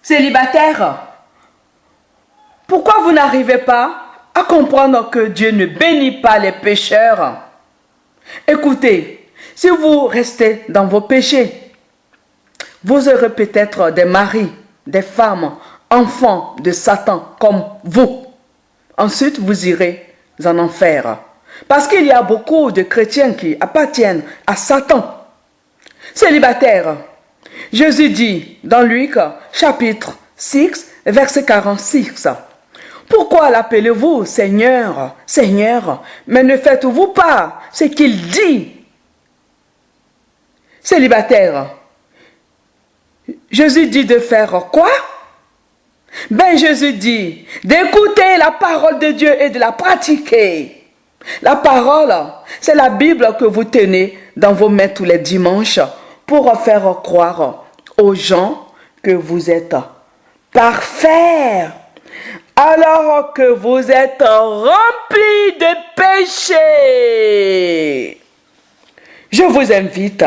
Célibataires, pourquoi vous n'arrivez pas à comprendre que Dieu ne bénit pas les pécheurs? Écoutez, si vous restez dans vos péchés, vous aurez peut-être des maris, des femmes, enfants de Satan comme vous. Ensuite, vous irez en enfer. Parce qu'il y a beaucoup de chrétiens qui appartiennent à Satan. Célibataires, Jésus dit dans Luc chapitre 6, verset 46, « Pourquoi l'appelez-vous Seigneur, Seigneur, mais ne faites-vous pas ce qu'il dit ?» Célibataire, Jésus dit de faire quoi? Ben Jésus dit d'écouter la parole de Dieu et de la pratiquer. La parole, c'est la Bible que vous tenez dans vos mains tous les dimanches pour faire croire aux gens que vous êtes parfaits, alors que vous êtes remplis de péchés. Je vous invite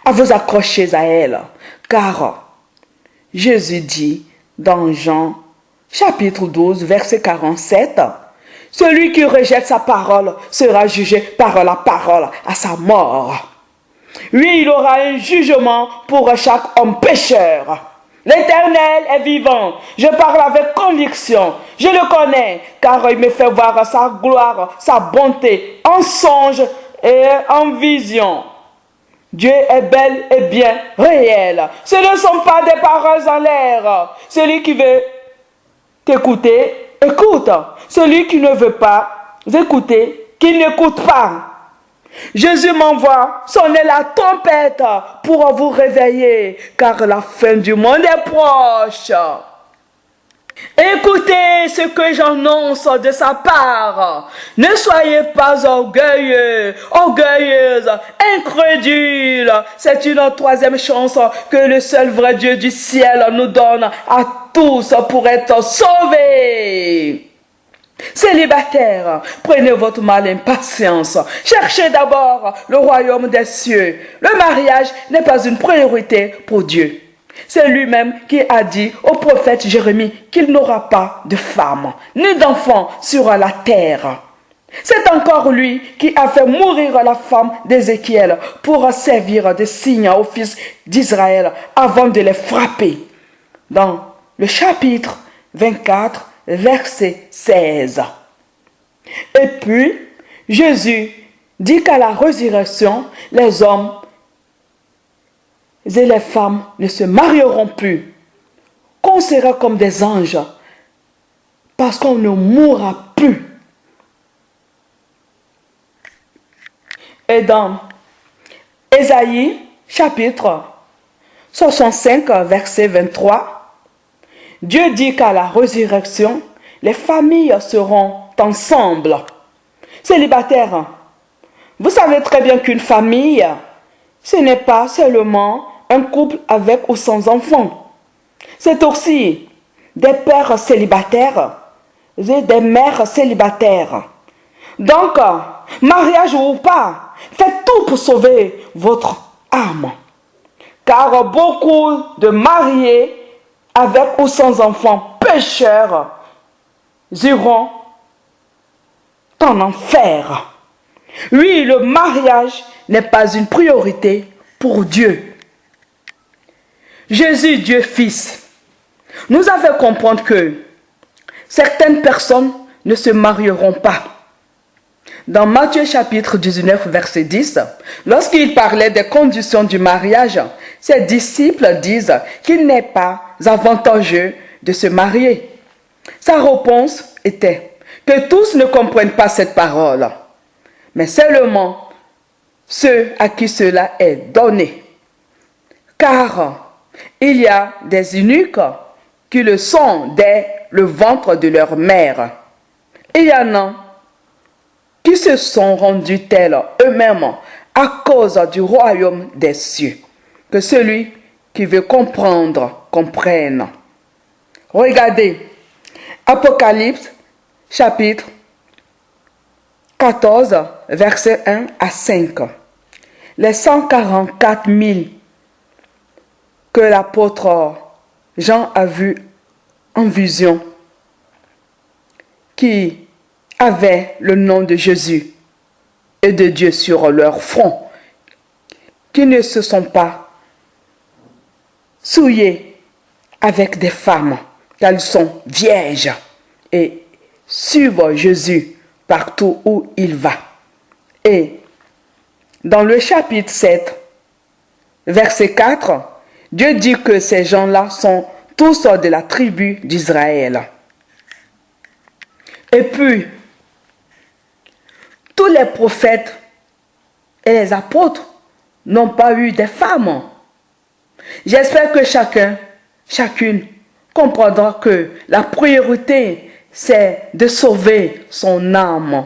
à vous accrocher à elle, car Jésus dit dans Jean chapitre 12, verset 47, « Celui qui rejette sa parole sera jugé par la parole à sa mort. » Oui, il aura un jugement pour chaque homme pécheur. L'Éternel est vivant. Je parle avec conviction. Je le connais, car il me fait voir sa gloire, sa bonté, en songe et en vision. Dieu est bel et bien réel. Ce ne sont pas des paroles en l'air. Celui qui veut t'écouter, écoute. Celui qui ne veut pas écouter, qu'il n'écoute pas. Jésus m'envoie sonner la trompette pour vous réveiller, car la fin du monde est proche. Écoutez ce que j'annonce de sa part. Ne soyez pas orgueilleux, orgueilleuse, incrédule. C'est une troisième chance que le seul vrai Dieu du ciel nous donne à tous pour être sauvés. Célibataires, prenez votre mal impatience. Cherchez d'abord le royaume des cieux. Le mariage n'est pas une priorité pour Dieu. C'est lui-même qui a dit au prophète Jérémie qu'il n'aura pas de femme, ni d'enfant sur la terre. C'est encore lui qui a fait mourir la femme d'Ézéchiel pour servir de signe aux fils d'Israël avant de les frapper. Dans le chapitre 24, verset 16. Et puis, Jésus dit qu'à la résurrection, les hommes et les femmes ne se marieront plus, qu'on sera comme des anges, parce qu'on ne mourra plus. Et dans Ésaïe, chapitre 65, verset 23, Dieu dit qu'à la résurrection, les familles seront ensemble. Célibataires, vous savez très bien qu'une famille, ce n'est pas seulement un couple avec ou sans enfants. C'est aussi des pères célibataires et des mères célibataires. Donc, mariage ou pas, faites tout pour sauver votre âme. Car beaucoup de mariés avec ou sans enfants pécheurs iront en enfer. Oui, le mariage n'est pas une priorité pour Dieu. Jésus, Dieu Fils, nous a fait comprendre que certaines personnes ne se marieront pas. Dans Matthieu chapitre 19, verset 10, lorsqu'il parlait des conditions du mariage, ses disciples disent qu'il n'est pas avantageux de se marier. Sa réponse était que tous ne comprennent pas cette parole, mais seulement ceux à qui cela est donné. Car il y a des eunuques qui le sont dès le ventre de leur mère. Il y en a qui se sont rendus tels eux-mêmes à cause du royaume des cieux. Que celui qui veut comprendre, comprenne. Regardez, Apocalypse, chapitre 14, versets 1 à 5. Les 144 000 que l'apôtre Jean a vu en vision qui avaient le nom de Jésus et de Dieu sur leur front, qui ne se sont pas souillés avec des femmes, qu'elles sont vierges et suivent Jésus partout où il va. Et dans le chapitre 7, verset 4, Dieu dit que ces gens-là sont tous de la tribu d'Israël. Et puis, tous les prophètes et les apôtres n'ont pas eu des femmes. J'espère que chacune comprendra que la priorité, c'est de sauver son âme.